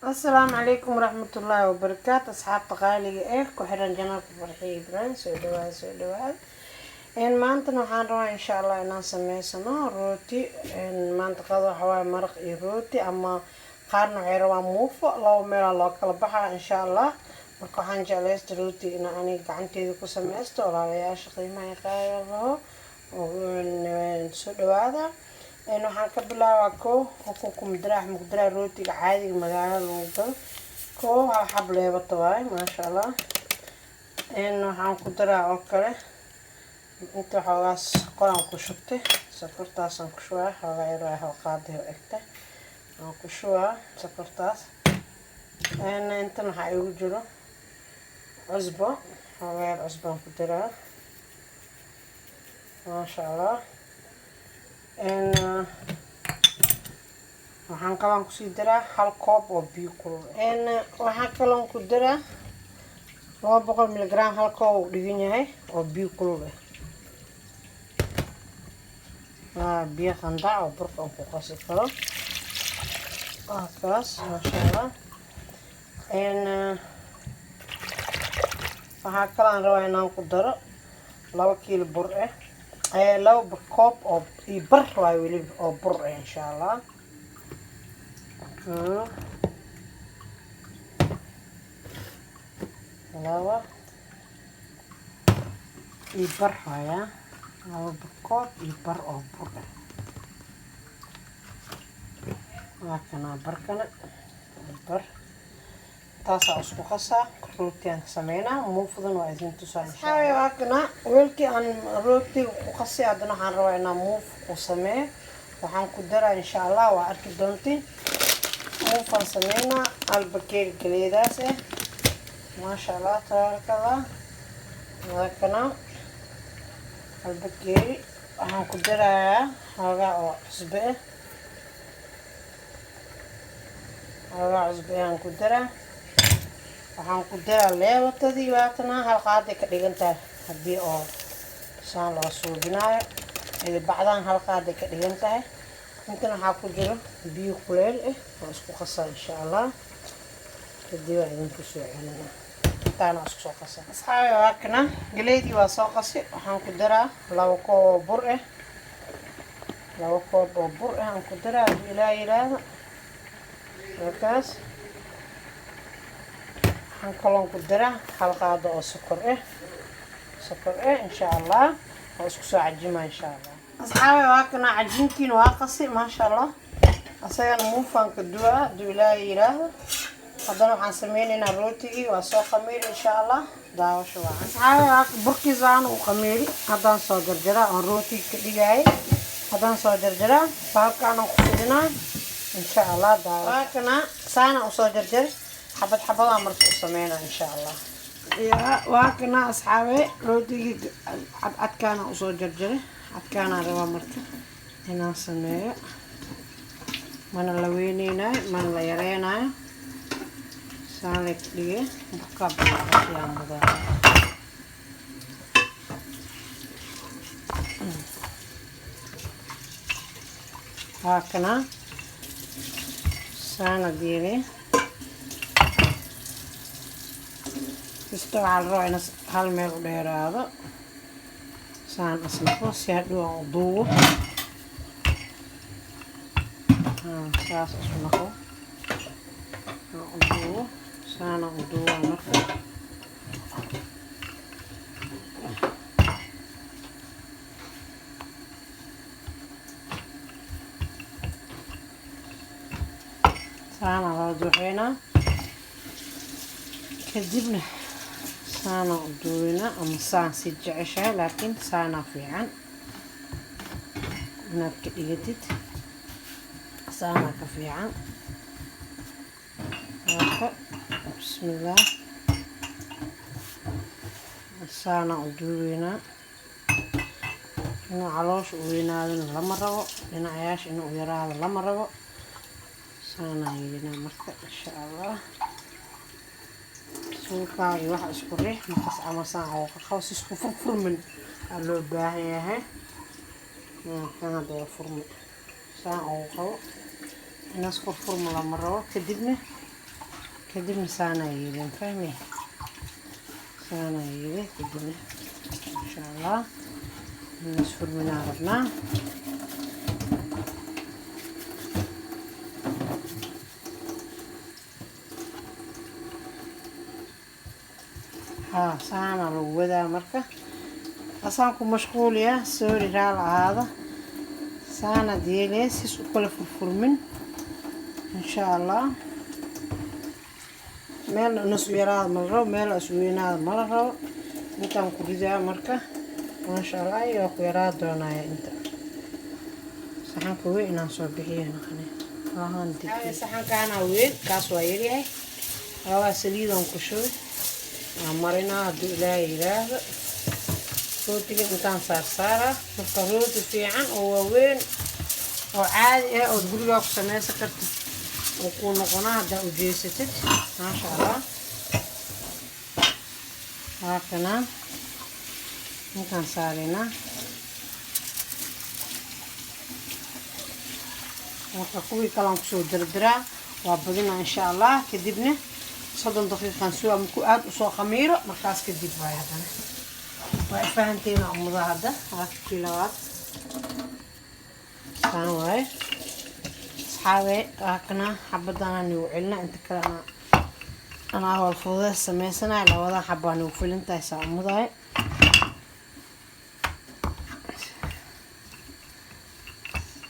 السلام عليكم ورحمة الله وبركاته أصحاب تقالي كحران جناب فرحي إبراهيم سودواد إن ما أنت نحن روح إن شاء الله إن سميسنا روتي إن ما أنت قضوا حوالي مرق روتي أما قارن عيروان موفق لو ميلا لو كالبحة إن شاء الله marka waxaan jeclaysta rooti in aan gacanteeda ku sameysto walaalayaasha qiimaha qaaya laho soo dhawaada waxaan ka bilaabaa ukunka mudrax rootiga caadiga magaalada lagu gado hal xab leebata waaye maasha allah waxaan ku daraa oo kale inta xoogaas qoran ku shubtay sokortaasaan ku shubaa xoogaa yar ah oo qaadi oo egta aan ku shubaa sokortaas inta waxaa igu jiro cusbo xoogaa yar cusbaan ku daraa maasha allah waxaan kaloo kusii daraa hal koob oo biyo kulul waxaan kaloo ku daraa 200 miligram hal koob uu dhigan yahay oo biyo kulul ah biyo qandac oo burka aan ku qasi karo kaas maasha allah waxaa kaloo aan rabaa inaan ku daro 2 kiilo bur laba koob oo bar waay weli oo bur insha allah laba bar haya laba koob bar oo bur kana barkana bar taasa isku qasaa rootigan sameynaa muufadan waa idin tusaa insha Allah waakana weelkii aan rootiga ku qasay adana waxaan rabaa inaan muuf ku sameeyo waxaan ku daraa insha Allah waa arki doontiin muufan sameynaa albakeeri galeedaas maasha Allah tabarakallah waakana albakeeri waxaan ku darayaa xoogaa oo cusbe aan ku daraa waxaan ku daraa leebatadii waatana hal qaad ka dhigantahay hadii oo saan loo suubinaayo bacdan hal qaad ka dhigantahay intana waxaa ku jiro biyo kuleel oo isku qasaa insha Allah kadib waa idinku soo celinaa taana isku soo qasaa asxaabi waakana galeedii waa soo qasi waxaan ku daraa 2 koob oo bur 2 koob oo bur aan ku daraa ilaa ilaada markaas waxaan kaloo ku daraa hal qaado oo sokor insha Allah oo isku soo cajimaa insha Allah asxaabi waakana cajiinkiina waa qasi maasha Allah asagana muufanka duwaa ilaa ilaada haddana waxaan sameynaynaa rootigii waa soo qamiir insha Allah daawasho waa asxaabi burkiisaan u qamiiri haddaan soo jarjaraa oo rootiga ka dhigay haddaan soo jarjaraa bahalkaan ku fidinaa insha Allah daawakana saana u soo jarjar xabad xabada marka u sameynaa insha Allah waakana asxaabi rootigii cadkaana u soo jarjaray cadkaana rabaa marka inaan sameeyo mana la weyneynayo mana la yareynayo saan la dhigay burka yaa mudaa waakana saana diiri isto waxaa la rabaa in hal meel u dheeraado saan asnafo si hadhow aan u duubo saas isku naqo aan u duubo saana u duubo marka saana loo duuxeynaa kadibna saana u duubinaa ama saan si jeceshahay laakiin saana fiican inaad ka dhigatid saana ka fiican bismillaah saana u duubinaa inuu caloosha u weynaadana lama rabo dhinacayaasha inuu yaraado lama rabo saana yeelinaa marka insha Allah suuqa iyo waxa isku riix markaas ama saan oo qaxo isku furfurmin loo baahan yahay kana doo furmi saan oo qabo inaas furfurma lama rabo kadibna كدبنا سانا يلين فهمي سانا يلي كدبنا إن شاء الله نصفر من عربنا سانا لودا مركا أصانكم مشغول يا سوري رال هذا سانا ديالي سيس كل فرفرمن إن شاء الله meel nus yaraad ma rabo meel isweynaad ma rabo intaan ku ridaa marka maasha Allah iyo ku yaraad doonaya inta saxanka weyn inaan soo bixiyo naqani ahaan dikay saxankaana weyn kaas waa yaryahay waa saliidan ku shubay marina haduu ilaahay yiraahdo rootiga intaan saara marka rooti fiican oo weyn oo caadi ah oo guriga ku sameysan karto وكون قناة وجيستت ما شاء الله هكذا ممكن صارينا وكوي كلام كسو دردرة وابدنا إن شاء الله كدبنا صدم دقيقة نسوى مكوات وصو خميرة مركز كدب باي هذا وفهمتين عمضة هذا كيلوات كانوا هاي حاوي هكنا حبدنا نوعلنا انت كلنا انا هو الفوضى سميسنا على وضع حبة نوفل انت يسا عمضاي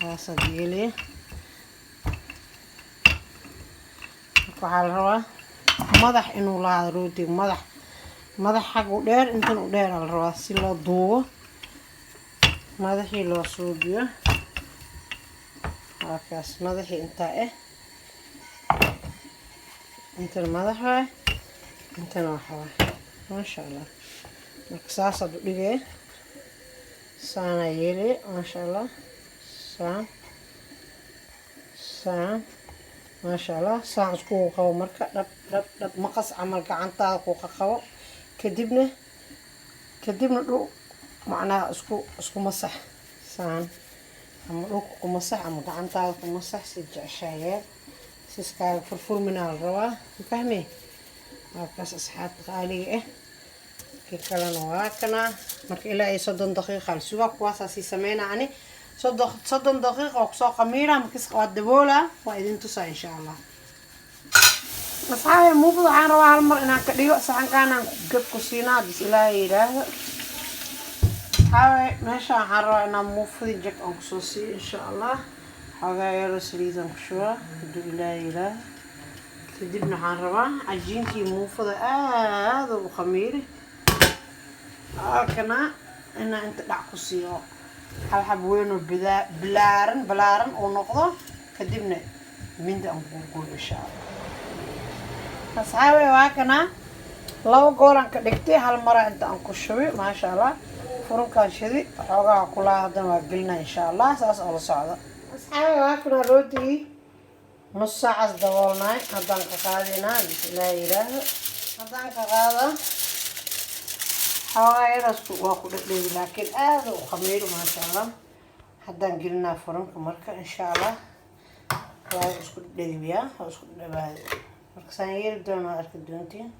هاسا ديالي وحال الروا مضح انو لا روتي مضح حقو دير انتو دير الروا سيلو دوو مضحي لو سوديو هاكاس مدحي انتا انت المدحة انت نوحوة ما شاء الله مكساسة دقيقة سانا يلي ما شاء الله سان ما شاء الله سان اسكو قو مركا رب مقص عمل قعنتا قوقا قو كدبنا دو معناها اسكو مسح سان أما لوك مسح أما قعنتا مسح سجع شاير سيسكا فرفور من الروا فهمي هاكاس أصحاب غالي كي كلا نواكنا مرك إلا أي صدن دقيقة السوا كواسا سي سمينا عني صدن دقيقة وقصا قميرة مكيس قوات دبولا وإذن تسا إن شاء الله أصحابي مو بضعان روا هالمر إنا كديو سحن كانا قد كسينا بس إلا إيراه هاي ماشي عاروا أنا موفي جك أنقصوصي إن شاء الله حاجة يرسلي تنقشوا بدو إلى تدبنا عاروا عجينتي موفي هذا وخميري كنا أنا أنت دعكوسيو حب وينو بلارن ونقضه كدبنا من ده نقول إن شاء الله أصحابي واكنا لو قولن كدكتي هالمرة أنت أنقشوي ما شاء الله فرنكان شدي حوغا كلها هدنا قلنا إن شاء الله ساس أولا صعدة أصحابي واكنا روتي نص ساعة دولنا هدان كقادينا بسم الله إله هدان كقادة حوغا يرسكو واكو لكلي لكن هذا وخمير ما شاء الله هدان قلنا فرنك مركا إن شاء الله واسكو لكلي بيا واسكو لكلي بيا مركسان يردونا أركد دونتين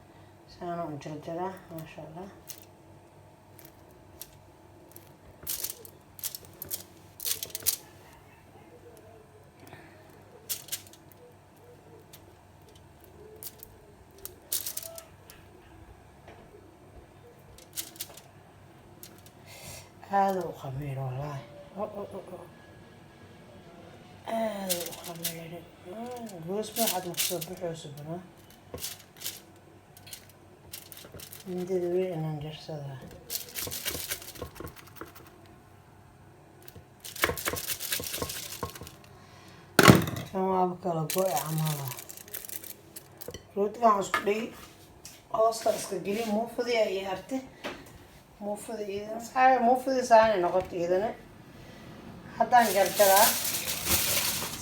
سانا انجرجرة ما شاء الله هذا خمير والله هذا خمير جوز ما حد مصبح وسبنا من ذي أنا نجرسها كما بكلا قوي عمالة رود كان عسكري أصلا اسكجلي مو فضي أي هرته مو فضي إذا صحيح مو فضي ساني نقطة إذا حتى نجرجرها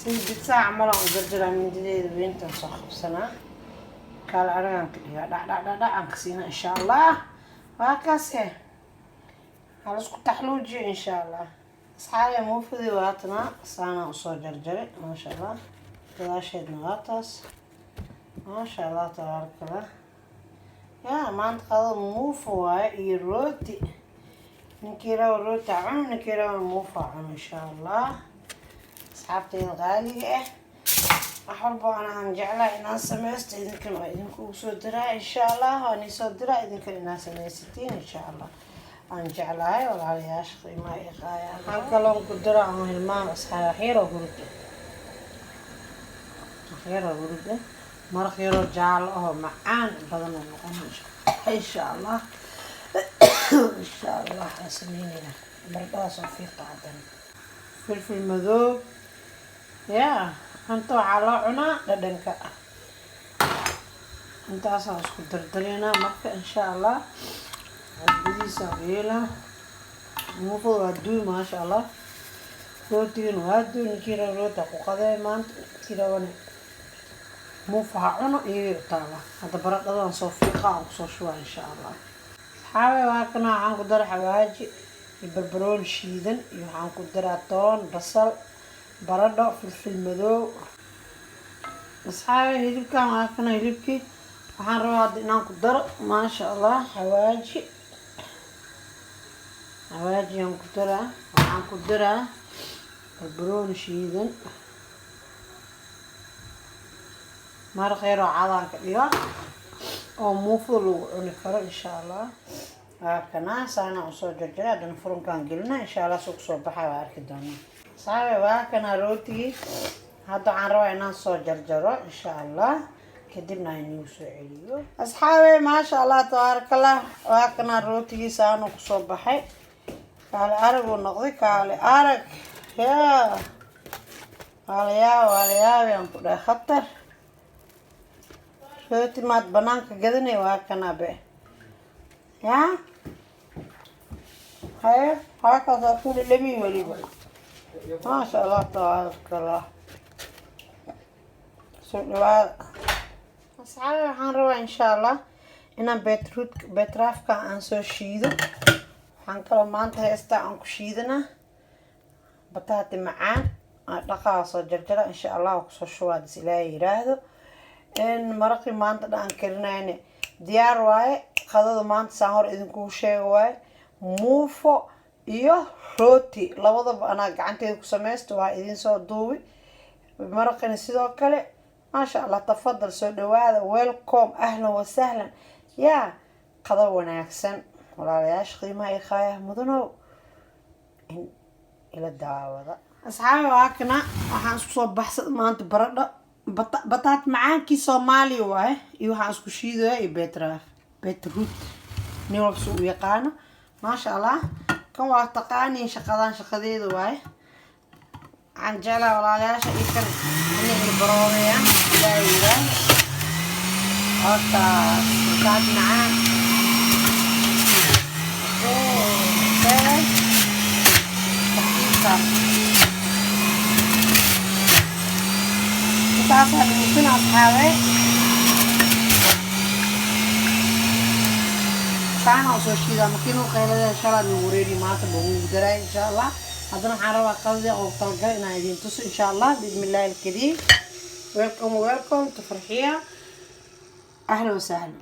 سيد بتساع عملا نجرجرها من ذي بنت نصخب سنة قال أرجع كليها لا أنكسينا إن شاء الله وهكذا خلاص كنت حلوجي إن شاء الله صحيح مو فضي وقتنا سانا وصو جرجري ما شاء الله كذا شيء نغطس ما شاء الله تبارك الله. يا ما انتقض موفو يروتي نكيرا روتي عم نكيرا موفو عم إن شاء الله. أصحابتي الغالية أحب أنا هنجعلها إنها سميست إذن كانوا إذنكم صدرها إن شاء الله وأني صدرها إذن كانوا إنها سميستين إن شاء الله هنجعلها ولا عليها شخصي ما إيقايا هالكلام قدرها عن الماء أصحاب خير وقردة خير وقردة مرة خير وجعل معان بدنا نقوم إن شاء الله إن شاء الله حسنيننا برقا صفيقة عدن فلفل مذوب يا أنتو على عنا لدنك أنت أصلا اسكو دردرينا مركا إن شاء الله بدي سويلة موفو ودوي ما شاء الله روتين ودوي نكيرا روتا قوقادا مانت كيرا وني موفو عنا إيه طالع هذا برقا صفيقة وصو شوى إن شاء الله حاوي واكنا عن قدر حواجي البربرون شيدن يوحان قدر طون بصل baradho filfil madow asxaabi hilibkan waa kana hilibkii waxaan rabaa hadda inaan ku daro maasha allah xawaaji aan ku daraa waxaan ku daraa barbarooni shiidan maraq yar oo cadaan ka dhigo oo muufo lagu cuni karo insha allah waa kana saana usoo jarjara haddana furunkaan gelina insha allah soo kusoo baxaa waa arki doonaa صاحبي واكنا روتي هذا عن روينا صو جرجرو ان شاء الله كدبنا نيوسو عليو اصحابي ما شاء الله تبارك الله واكنا روتي سانو كسو بخاي قال ارغ نقضي قال ارغ يا يا كده خطر روتي ما بنانك قدني واكنا به يا هاي هكذا كل اللي ولي ما شاء الله تبارك الله سؤال أصحابي waxaan rabaa insha Allah inaan beetraafka aan soo shiido waxaan kaloo maanta heesta aan ku shiidana bataati macaan dhaqaa soo jarjara insha Allah ku soo shubaad si ilaahay yiraahdo maraqi maanta dhaan karinayne diyaar waaye qadada maanta saan hor idinku sheego waaye muufo iyo rooti labadaba anaa gacanteeda ku samaysto waa idin soo duubi maraqina sidoo kale maasha allah tafadal soo dhawaada welcome ahlan wa sahlan yaa qado wanaagsan walaalayaasha qiimaha iyo khaayaha mudanow in ila daawada asxaabi waakana waxaan isku soo baxsad maanta baradho bataat macaankii soomaali waaye iyo waxaan isku shiidaya iyo beetroot nin walba si u yaqaano maasha allah kan waa taqaaniin shaqadeedu waaye waxaan jeclaa walaalayaasha iyo kan inay ilbaroobayaan ilaa yiraan horta bataat macaan intaasa dhuufin asxaabe saana usoo shiidaa makiinada qaylada shalaa nagu reeri maanta bagu daraa insha allah haddana waxaan rabaa qadadii oo talgal inaan idiin tuso insha allah bismillaahi alkariim welcome to farxiya ahlan wa sahlan